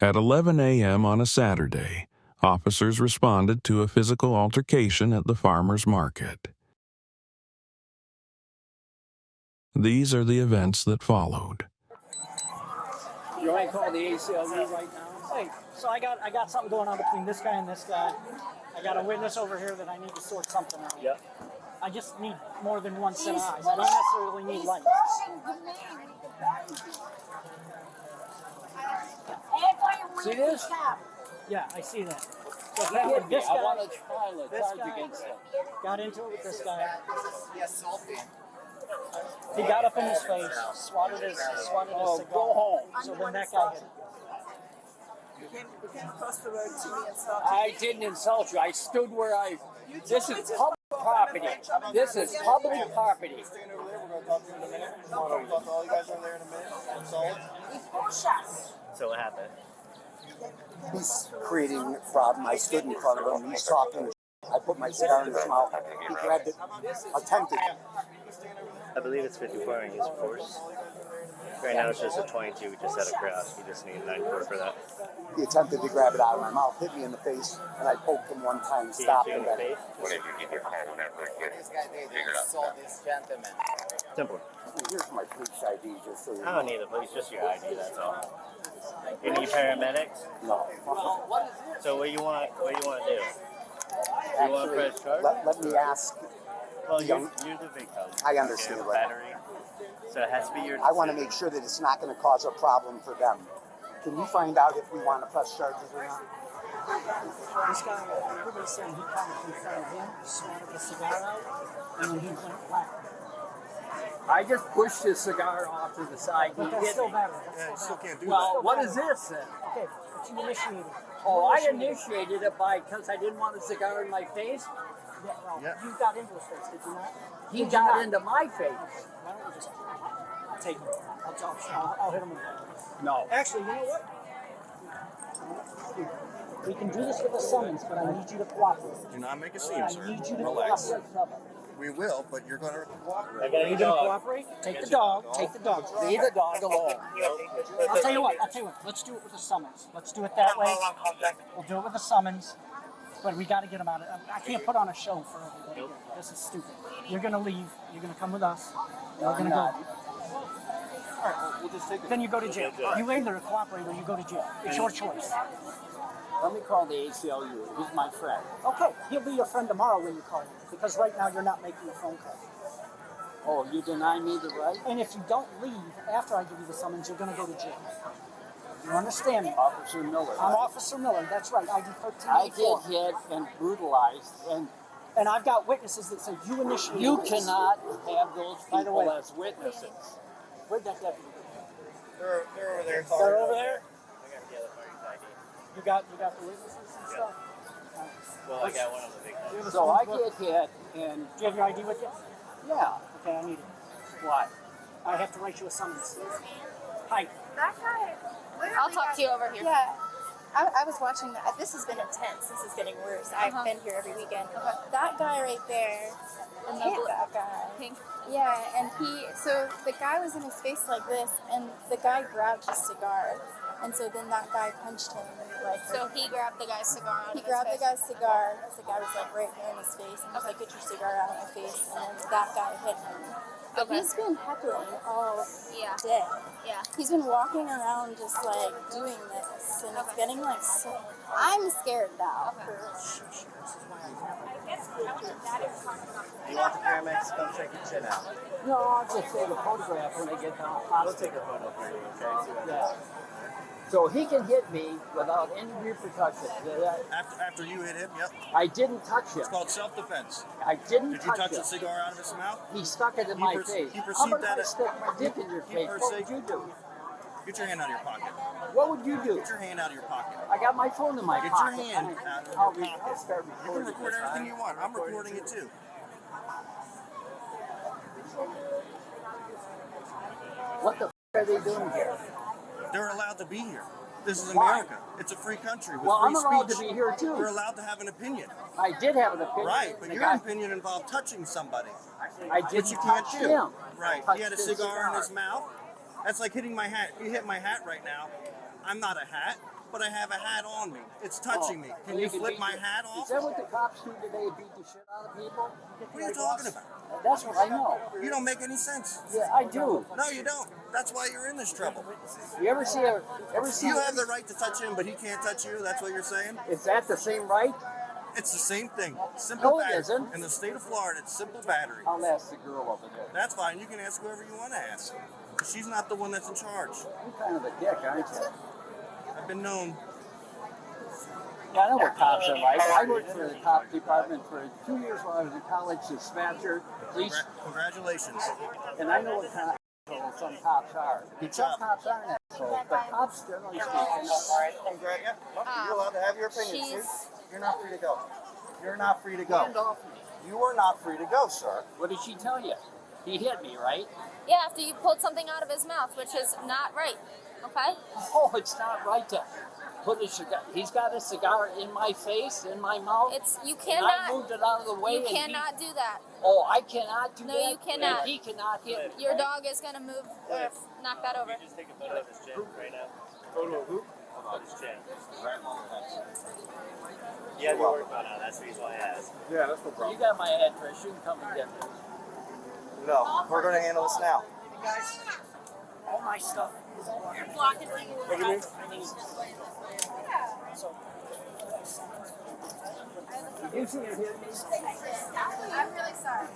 At 11 a.m. on a Saturday, officers responded to a physical altercation at the farmer's market. These are the events that followed. You want to call the ACLU right now? Hey, so I got something going on between this guy and this guy. I got a witness over here that I need to sort something out. Yep. I just need more than one set of eyes. I don't necessarily need lights. See this? Yeah, I see that. So He hit me. this I guy, want to file a this charge guy against him. got into it with this guy. He got up in his face, swatted his cigar. Go home. So then that guy hit him. You came across the road to me and stuff. I didn't insult you. I stood where I... This is public property. This is public property. So what happened? He's creating a problem. I stood in front of him. He's talking. I put my cigar in his mouth. He grabbed it, attempted. I believe it's 54 and use force. Right now it's just a 22. We just had a crash. You just need 9-4 for that. He attempted to grab it out of my mouth, hit me in the face, and I poked him one time, stopped him. Simple. Here's my police ID, just so you know. I don't need the police, just your ID, that's all. You need paramedics? No. So what do you want to do? You want to press charge? Let me ask. Well, you're the victim. I understand, Okay, right? battery. So it has to be your decision. I want to make sure that it's not going to cause a problem for them. Can you find out if we want to press charges or not? This guy, everybody's saying he kind of confronted him, swatted the cigar out, and then he went black. I just pushed his cigar off to the side. He But that's hit still me. better. That's still better. Well, what is this then? Okay, but you initiated. Oh, I initiated it because I didn't want a cigar in my face. Yeah, well, you got into his face, did you not? He Did you got not? into my face. Why don't we just take him? I'll hit him with it. No. Actually, you know what? We can do this with a summons, but I need you to cooperate. Do not make a scene, I sir. need you to Relax. cooperate. We will, but you're going to cooperate. Are you going to cooperate? Take the dog. Take the dog. Leave the dog alone. I'll tell you what. Let's do it with a summons. Let's do it that way. We'll do it with a summons. But we got to get him out of it. I can't put on a show for everybody. This is stupid. You're going to leave. You're going to come with us. We're going to go. All right, We'll just take it. then you go to jail. You either cooperate or you go to jail. It's your choice. Let me call the ACLU. He's my friend. Okay, he'll be your friend tomorrow when you call him, because right now you're not making a phone call. Oh, you deny me the right? And if you don't leave after I give you the summons, you're going to go to jail. You understand me? Officer Miller. I'm Officer Miller. That's right. ID I 1384. get hit and brutalized, and And I've got witnesses that say you initiated you this. cannot have those By the way- people as witnesses. Where'd that deputy go? They're over there. They're over there? I gotta get the party's ID. You got the witnesses and stuff? Well, I got one of the big ones. Do you have a So I summons book? get hit, and Do you have your ID with you? yeah, Okay, I need it. why? I have to write you a summons. Hi. That guy. I'll talk to you over here. Yeah. I was watching that. This has been intense. This is getting worse. I've been here every weekend. That guy right there, And hit that guy. pink. Yeah, and so the guy was in his face like this, and the guy grabbed his cigar, and so then that guy punched him. Like, So he grabbed the guy's cigar out he of grabbed his the face. guy's cigar. The guy was like right there in his face, and he was like, "Get your cigar out of my face!" And then that guy hit him. But Okay. he's been heckling all Yeah. day. Yeah. He's been walking around just like doing this, and it's getting like so. I'm scared now. You want the paramedics to come check your chin out? No, I'll just take a photograph when I get down. We'll take a photo for you, okay? See what Yeah. So he can hit me without any repercussions. After you hit him, yep. I didn't touch him. It's called self-defense. I didn't Did you touch him. the cigar out of his mouth? He stuck it in He my perce- face. he How perceived about that if I as- stick my dick in your he face? What would perceived- you do? Get your hand out of your pocket. What would you do? Get your hand out of your pocket. I got my phone in my Get pocket. your hand out of I'll your pocket. I'll start You can recording record this. everything you want. I'm recording it too. What the f*** are they doing here? They're allowed to be here. This is Why? America. It's a free country with Well, free I'm allowed speech. to be here too. You're allowed to have an opinion. I did have an opinion. Right, but The your guy- opinion involved touching somebody. I Which didn't you can't touch do. him. Right. I He had a touched his cigar in his mouth. That's like hitting my hat. You hit my hat right now. I'm not a hat, but I have a hat on me. It's touching me. Can you flip my hat off? Is that what the cops do today? Beat the shit out of people? What are you talking about? That's what I know. You don't make any sense. Yeah, I do. No, you don't. That's why you're in this trouble. You ever see You have the right to touch him, but he can't touch you. That's what you're saying? Is that the same right? It's the same thing. Simple No, it battery. isn't. In the state of Florida, it's simple battery. I'll ask the girl over there. That's fine. You can ask whoever you want to ask. She's not the one that's in charge. You're kind of a dick, aren't you? I've been known. Yeah, I know what cops are like. I worked for the cop department for 2 years while I was in college, dispatcher, police, Congratulations. and I know what kind of assholes some cops are. Some cops aren't assholes, but cops generally speaking. All right, you're allowed to have your opinion. she's- You're not free to go. You're not free to go. Hand off me. You are not free to go, sir. What did she tell you? He hit me, right? Yeah, after you pulled something out of his mouth, which is not right. Okay? Oh, it's not right to put a cigar. He's got a cigar in my face, in my mouth. You and I cannot. moved it out of the way. You and he- cannot do that. Oh, I cannot do No, that. you cannot. And he cannot hit me. Your dog is gonna move or knock that over. Just take a photo of his chin right now. Photo of who? Of his chin. You have your work phone out. That's the reason why I asked. Yeah, that's no problem. You got my address. You can come and get me. No, we're going to handle this now. All my stuff. You're blocking me. What do you mean? Did you see her hit me? I'm really sorry.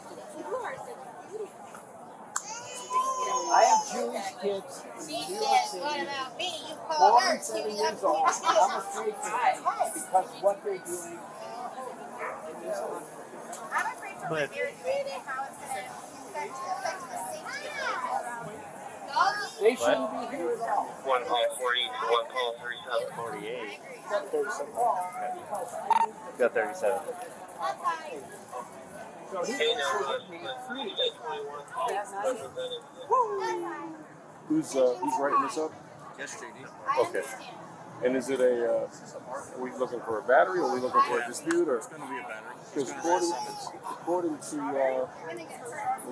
I have Jewish kids in New York City, 4 and 7 years old. I'm afraid for them because of what they're doing in this country. I'm afraid for my marriage and how it's going to affect the safety of people around. They shouldn't be here at all. One call 40, one call 37. 48. Got 37. So he hit me free that night. Who's writing this up? Yes, JD. Okay. And is it are we looking for a battery or are we looking for a dispute or? It's going to be a battery. Because according to the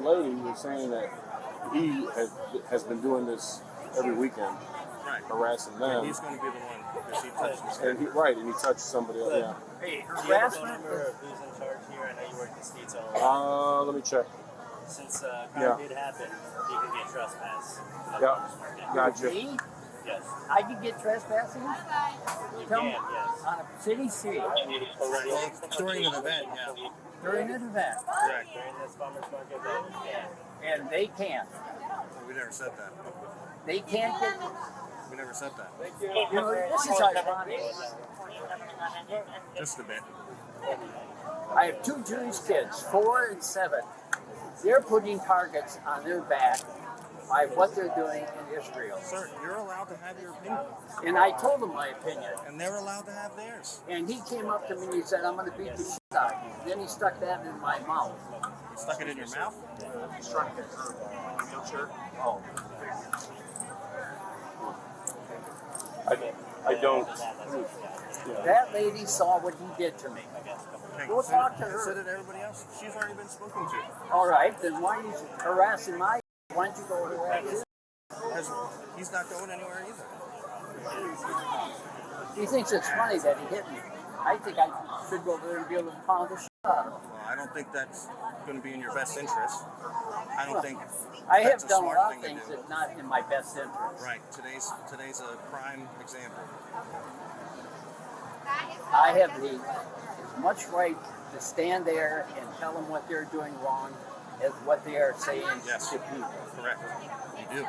lady, was saying that he has been doing this every weekend, Right. harassing And them. he's going to be the one because he touched his And he touched somebody else. Yeah. Hey, Do you have a phone harassment. number of who's in charge here? I know you work the states all. Let me check. Since crime Yeah. did happen, you can get trespass. Yeah. Gotcha. Me? Yes. I can get trespassing You Tell can, me. yes. on a city street During an event, yeah. during an event, Correct. During this farmer's market event, you can. and they can't. We never said that. They can't get. We never said that. You know, this is ironic. Just a bit. I have 2 Jewish kids, 4 and 7. They're putting targets on their back by what they're doing in Israel. Sir, you're allowed to have your opinion. And I told them my opinion. And they're allowed to have theirs. And he came up to me and he said, I'm going to beat the shit out of you. Then he stuck that in my mouth. You stuck it in your mouth? Oh. I don't. That lady saw what he did to me. Okay, Go talk to her. So did everybody else. She's already been spoken to. All right, then why are you harassing my? Why don't you go harass him? Because he's not going anywhere either. He thinks it's funny that he hit me. I think I should go over there and be able to pound the shit out of him. Well, I don't think that's going to be in your best interest. I don't think I that's have done a smart lot of thing to things do. that's not in my best interest. Right. Today's a prime example. I have as much right to stand there and tell them what they're doing wrong as what they are saying Yes. to people. Correct. You do.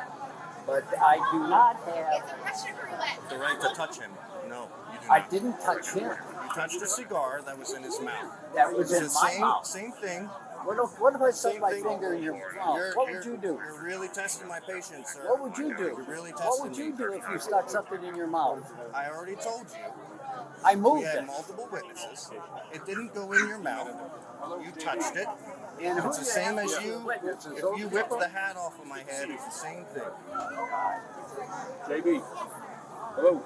But I do not have. The right to touch him. No, you do I not. didn't touch him. You touched a cigar that was in his mouth. That was in It's my the mouth. same thing. What if I stuck Same my thing. finger in your mouth? What would you do? You're really testing my patience, sir. What would you do? You're really testing What would you me. do if you stuck something in your mouth? I already told you. I We moved had it. multiple witnesses. It didn't go in your mouth. You touched it. And It's the same as who you. witnesses? If Those you whipped people? the hat off of my head, it's the same thing. JB. Hello.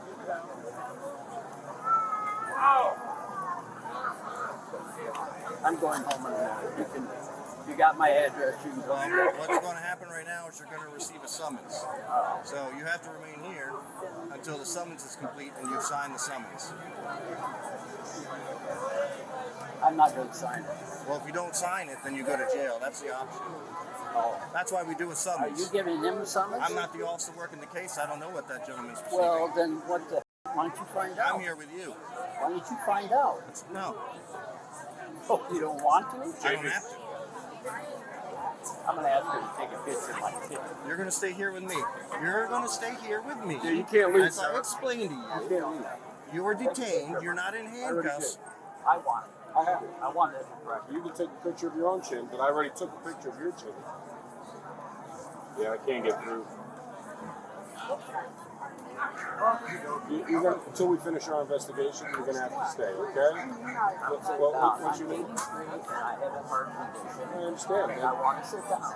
I'm going home in a minute. You can You got my address. You can go. What's going to happen right now is you're going to receive a summons. So you have to remain here until the summons is complete and you've signed the summons. I'm not going to sign it. Well, if you don't sign it, then you go to jail. That's the option. Oh. That's why we do a summons. Are you giving him a summons? I'm not the officer working the case. I don't know what that gentleman's receiving. Well, then what the why don't you find out? I'm here with you. Why don't you find out? No. Oh, you don't want to? I don't have to. I'm going to ask you to take a picture of my kid. You're going to stay here with me. You're going to stay here with me. Yeah, you can't leave. As I explained to You you, can't leave. you are detained. You're not in handcuffs. I want it. I have it. I want it. Right. You can take a picture of your own chin, but I already took a picture of your chin. Yeah, I can't get through. You're gonna, until we finish our investigation, you're going to have to stay, okay? What you need? I have a heart condition. I understand, I man. want to sit down.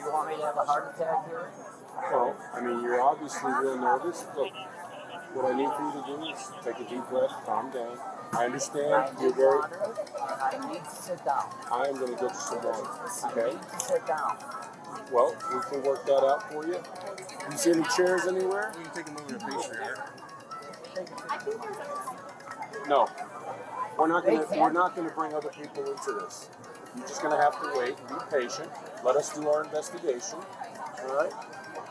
You want me to have a heart attack here? Well, I mean, you're obviously real nervous. Look, what I need for you to do is take a deep breath, calm down. I understand you're very... I need to sit down. I am going to get you some water, I okay? need to sit down. Well, we can work that out for you. You see any chairs anywhere? We can take him over to Patriot. No. We're not going to bring other people into this. You're just going to have to wait and be patient. Let us do our investigation. All right?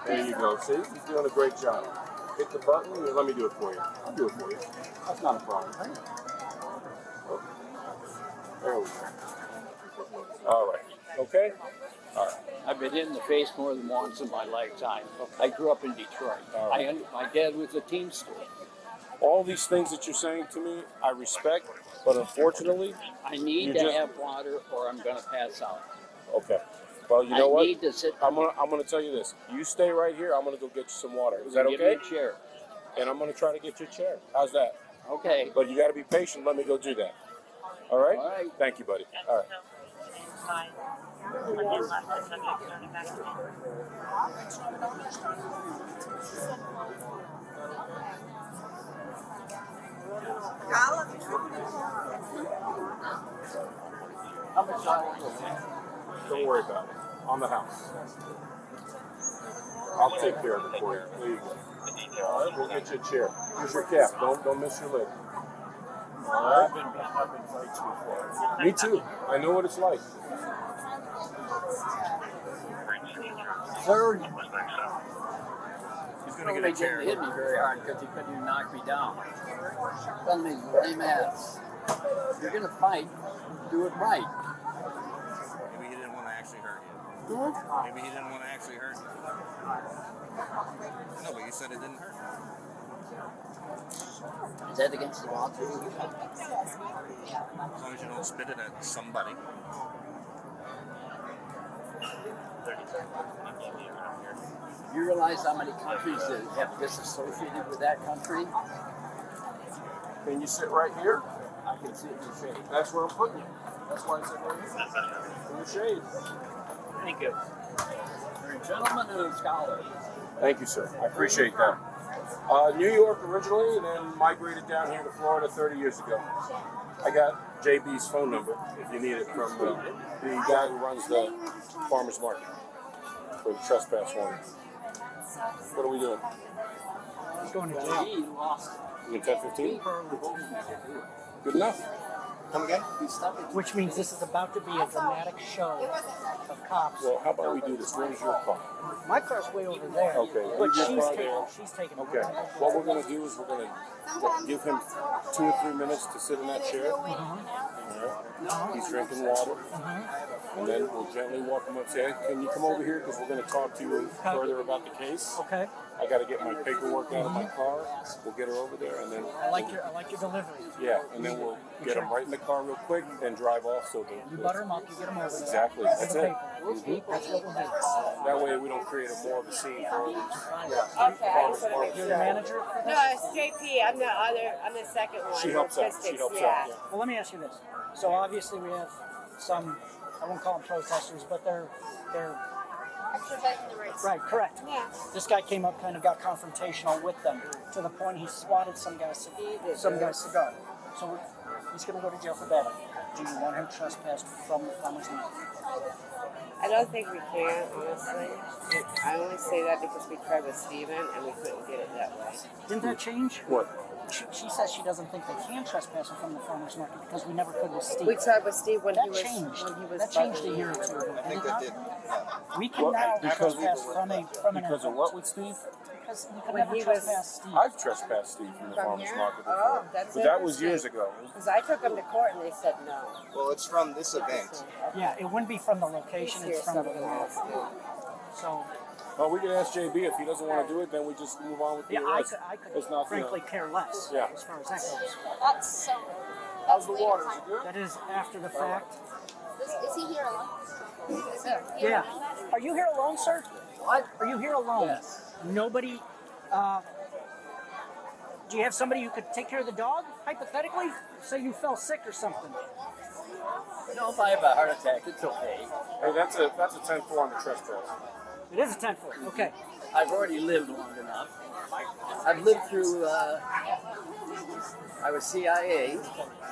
There you go. See? You're doing a great job. Hit the button and let me do it for you. I'll do it for you. That's not a problem. Okay. There we go. All right. Okay? All right. I've been hit in the face more than once in my lifetime. I grew up in Detroit. Right. My dad was a Teamster. All these things that you're saying to me, I respect, but unfortunately, I need to have water or I'm going to pass out. Okay. Well, you know what? I need to sit. I'm gonna tell you this. You stay right here. I'm gonna go get you some water. Is that Give okay? me a chair. And I'm gonna try to get you a chair. How's that? Okay. But you got to be patient. Let me go do that. All right? All right. Thank you, buddy. All right. Don't worry about it. On the house. I'll take care of it for you. There you go. All right, we'll get you a chair. Here's your cap. Don't miss your leg. All right. I've been fights before. Me too. I know what it's like. Third. He's going to get a chair. He didn't hit me very hard because he couldn't even knock me down. Tell me, lame ass. If you're going to fight, do it right. Maybe he didn't want to actually hurt you. What? Maybe he didn't want to actually hurt you. No, but you said it didn't hurt. Is that against the law too? As long as you don't spit it at somebody. You realize how many countries that have disassociated with that country? Can you sit right here? I can see it in the shade. That's where I'm putting you. That's why I said right here. In the shade. Thank you. You're a gentleman and a scholar. Thank you, sir. I appreciate that. New York originally, and then migrated down here to Florida 30 years ago. I got JB's phone number, if you need it, from the guy who runs the farmer's market for the trespass warning. What are we doing? He's going to jail. He lost. You in 10:15? Good enough. Come again? Which means this is about to be a dramatic show of cops. Well, how about we do this? Where's your car? My car's way over there. Okay. But leave your car there. she's taking Okay. What we're going to do is we're going to give him 2 or 3 minutes to sit in that chair. All right. He's drinking water. And then we'll gently walk him up and say, hey, can you come over here? Because we're going to talk to you further about the case. Okay. I got to get my paperwork out of my car. We'll get her over there, and then I like your delivery. yeah, and then we'll get him right in the car real quick, then drive off. So You butter him up, you get him over there. exactly, that's The it. paper. That's what we'll do. That way we don't create a more of a scene for others. Okay, I just want to make You're sure. the manager? No, it's JP. I'm the second one. She helps out. She helps out. Yeah. Well, let me ask you this. So obviously we have some, I won't call them protesters, but they're Exercising the rights. right, correct. Yeah. This guy came up, kind of got confrontational with them to the point he swatted some guy's cigar. So he's going to go to jail for that. Do you want him trespassed from the farmer's market? I don't think we can, honestly. I only say that because we tried with Steven and we couldn't get it that way. Didn't that change? What? She says she doesn't think they can trespass from the farmer's market because we never could with Steve. We tried with Steve when that he was changed. when he was That changed a bugging year me. or two ago. I think did it that not? did. We can now trespass from an Because of what with Steve? Because you could When never he trespass Steve. I've trespassed Steve from the From farmer's here? market before. Oh, that's but that was years interesting. ago. Because I took him to court and they said no. Well, it's from this event. Yeah, it wouldn't be from the location. Here's It's from something the else. So Well, we can ask JB if he doesn't want to do it. Then we just move on with the yeah, I rest. could It's not, frankly care less Yeah. as far as that goes. That's so. How's the water? Is it good? That is after the fact. Is he here alone? Yeah. Are you here alone, sir? What? Are you here alone? Yes. Nobody. Do you have somebody who could take care of the dog, hypothetically? Say you fell sick or something. You know, if I have a heart attack, it's okay. Hey, that's a 10-4 on the trespass. It is a 10-foot. Okay. I've already lived long enough. I've lived through, I was CIA,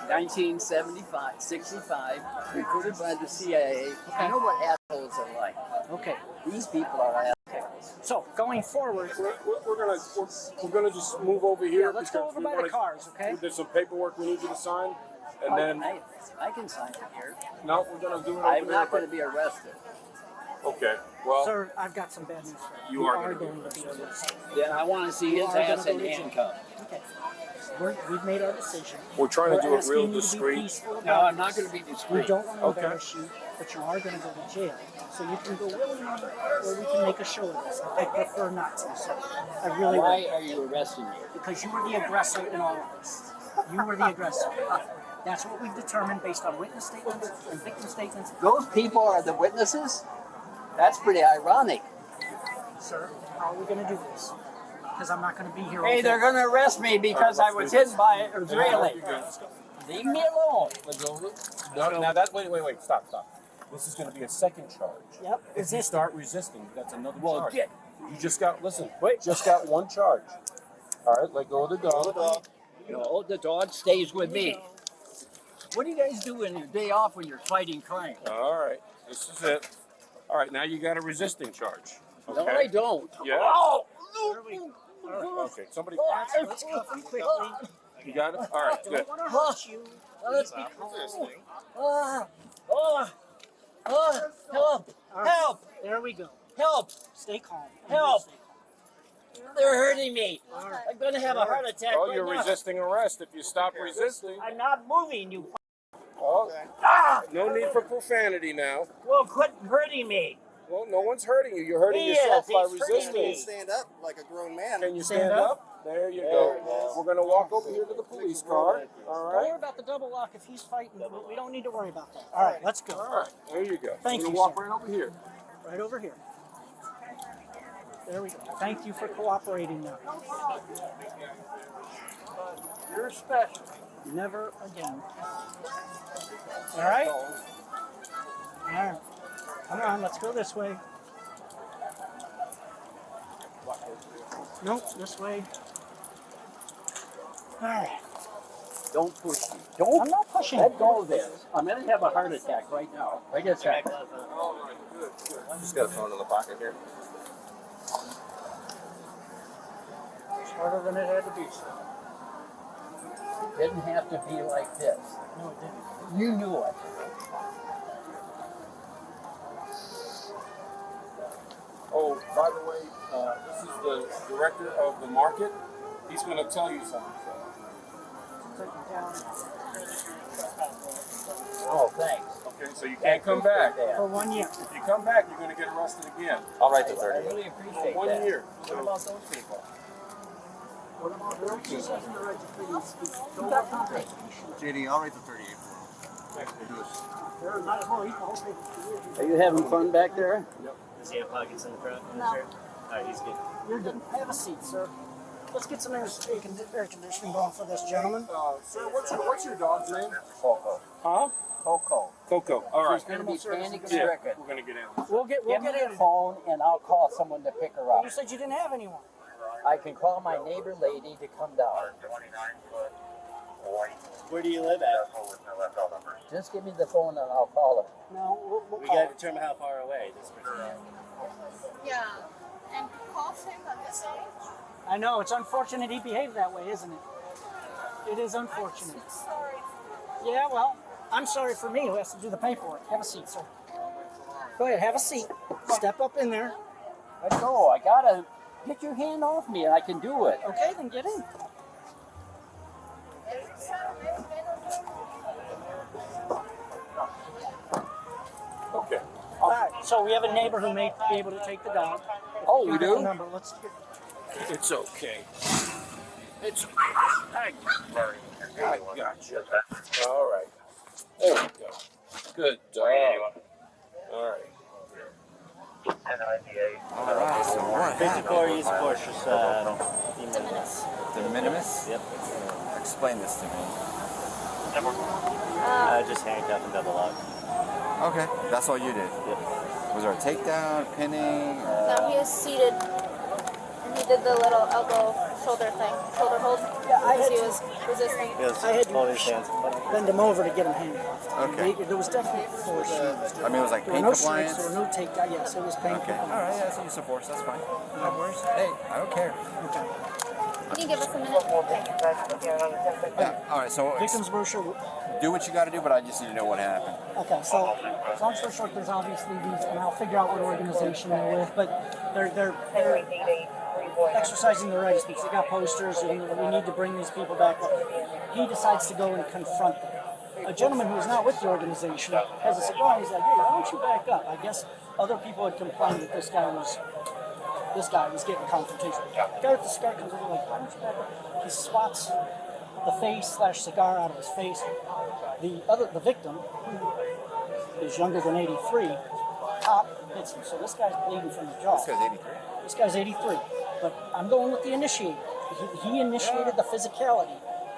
1975, 65, recruited by the CIA. I know what assholes are like. Okay. These people are assholes. So going forward, We're gonna just move over here. yeah, let's go because over we by wanna- the cars, okay? There's some paperwork we need you to sign, and then I can sign it here. no, we're gonna do it over I'm there. not going to be arrested. Okay. Well, Sir, I've got some bad news for you. You are going to be arrested. Then I want to see his are gonna ass go in to jail. handcuffs. Okay. We've made our decision. we're trying to do it asking real you to be discreet. peaceful No, about I'm not this. going to be We discreet. don't want to Okay. embarrass you, but you are going to go to jail. So you can go willingly, or we can make a show of this. I prefer not to, sir. I really Why would. are you arresting me? Because you were the aggressor in all of this. You were the aggressor. That's what we've determined based on witness statements and victim statements. Those people are the witnesses? That's pretty ironic. Sir, how are we going to do this? Because I'm not going to be here all Hey, day. they're going to arrest me because I was hit by an Israeli. Leave me alone. Let's go. No, now that wait, stop. This is going to be a second charge. Yep. If you start resisting, that's another Well, charge. get- You just got just got one charge. All right, let go of the dog. No, the dog stays with me. What do you guys do in your day off when you're fighting crime? All right, this is it. All right, now you got a resisting charge. Okay. No, I don't. Yeah. Oh! Okay, somebody. Let's cuff him quickly. You got it. All right, good. Don't want to hurt you. Let's be help! Help! There we go. Help! Stay calm. Help! Stay calm. They're hurting me. All right. I'm going to have a heart attack Oh, right you're now. resisting arrest. If you stop resisting, I'm not moving, you. oh, no need for profanity now. Well, quit hurting me. Well, no one's hurting you. You're hurting He yourself is. by He's hurting resisting. me. Stand up like a grown man. Can you stand up? There you go. We're going to walk over here to the police car. All Don't worry right? about the double lock if he's fighting. We don't need to worry about that. All right, let's go. All right, there you go. Thank We're you, gonna walk sir. right over here. Right over here. There we go. Thank you for cooperating now. You're special. Never again. All right? All right. Come on, let's go this way. Nope, this way. All right. Don't push me. Don't. I'm not pushing. Let go of this. I'm going to have a heart attack right now. Right a second. Just got a phone in the pocket here. It's harder than it had to be, sir. It didn't have to be like this. No, it didn't. You knew it. Oh, by the way, this is the director of the market. He's going to tell you something. Oh, thanks. Okay, so you can't come back. For 1 year. If you come back, you're going to get arrested again. I'll write the I 30. really appreciate For 1 that. year. What about those people? What about her? She has the right to freely speak. Don't got let her JD, I'll write the 38 for him. We'll do this. There might as well eat the whole thing. Are you having fun back there? Does he have pockets in the front? No. Sure. Alright, he's good. You're good. Have a seat, sir. Let's get some air conditioning going for this gentleman. Sir, what's your dog's name? Coco. Huh? Coco. Coco. All right. She's going to be panic Yeah, stricken. we're going to get animals. We'll get Give me in. your phone and I'll call someone to pick her up. You said you didn't have anyone. I can call my neighbor lady to come down. Where do you live at? Just give me the phone and I'll call her. No, we'll We call got to her. determine how far away this person is. Yeah. And calls him at this age? I know, it's unfortunate he behaved that way, isn't it? It is unfortunate. Sorry. Yeah, well, I'm sorry for me who has to do the paperwork. Have a seat, sir. Go ahead, have a seat. Step up in there. Let go. I gotta get your hand off me and I can do it. Okay, then get in. Okay. All right, so we have a neighbor who may be able to take the dog. Oh, we Give do? the number. Let's get. It's okay. I got you. All right. There we go. Good dog. All right. All right, so what 54 East Porsche's De minimis. De minimis? Yep. Explain this to me. Just handcuff and double lock. Okay, that's all you did? Yep. Was there a takedown, pinning? No, he was seated. And he did the little elbow shoulder thing. Shoulder hold. Yeah, I Because had he was resisting. He was I had to holding his hands. bend him over to get him handcuffed. Okay. There was definitely force. I mean, it was like There were pain no strikes, compliance? there were no takedown. Yes, it was pain Okay, all compliance. right, yeah, that's use of force, that's fine. No worries. Hey, I don't care. Okay. Can you give us a minute? Yeah, all right, so Victim's brochure. do what you got to do, but I just need to know what happened. Okay, so long story short, there's obviously these, and I'll figure out what organization they're with, but they're exercising their rights because they got posters and we need to bring these people back. He decides to go and confront them. A gentleman who is not with the organization has a cigar and he's like, hey, why don't you back up? I guess other people had complained that this guy was getting confrontation. The guy with the cigar comes over like, why don't you back up? He swats the face/cigar out of his face. The victim, who is younger than 83, cop hits him. So this guy's bleeding from the jaw. This guy's 83. This guy's 83. But I'm going with the initiator. He initiated the physicality.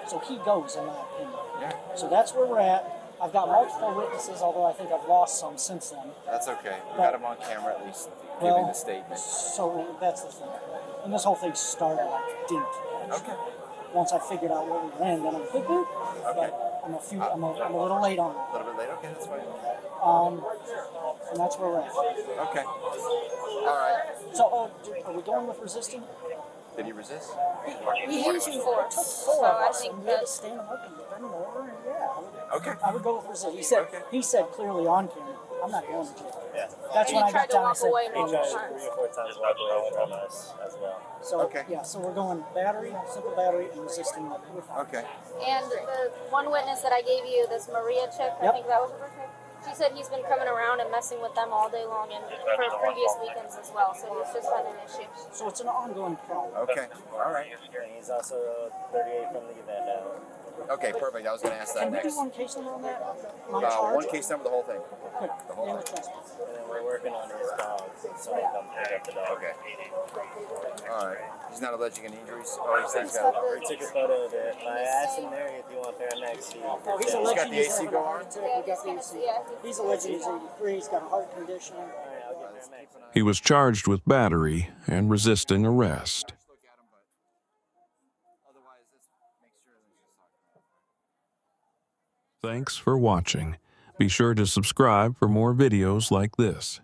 So he goes, in my opinion. Yeah. So that's where we're at. I've got multiple witnesses, although I think I've lost some since then. That's okay. We got him on camera at least Well, giving the statement. So that's the thing. And this whole thing started like didn't. Okay. Once I figured out where we were in, then I'm like, boop. Okay. But I'm a little late on it. A little bit late. Okay, that's fine. And that's where we're at. Okay. All right. So, are we going with resisting? Did he resist? We used force. Four So of I us, think and we had to that stand him up and bend him over, and yeah. Okay. I would go with resist. He said clearly on camera, I'm not going to jail. Yeah. That's And when he I tried got to down and walk said, away He multiple tried times. 3 or 4 times to walk away from us as well. so Okay. yeah, so we're going battery, simple battery, and resisting. Okay. And the one witness that I gave you, this Maria chick, I Yep. think that was her birthday. She said he's been coming around and messing with them all day long and for previous weekends as well. So he's just had an issue. So it's an ongoing problem. Okay. All right. And he's also 38 from the event now. Okay, perfect. I was going to ask that Can we next. do one case number on that? On charge? One case number, the whole thing. Quick, The whole name the thing. trespass. And then we're working on his dog. So he come pick up the dog. Okay. All right. He's not alleging any injuries. Oh, he's He's got. got We took a photo of it. I asked him there if you want paramedics. Oh, he's got alleging the he's AC having a going heart on? attack. Yeah, We got the he's AC. gonna- yeah, He's alleging he's 83. He's got a heart condition. Alright, I'll get paramedics. He was charged with battery and resisting arrest. Thanks for watching. Be sure to subscribe for more videos like this.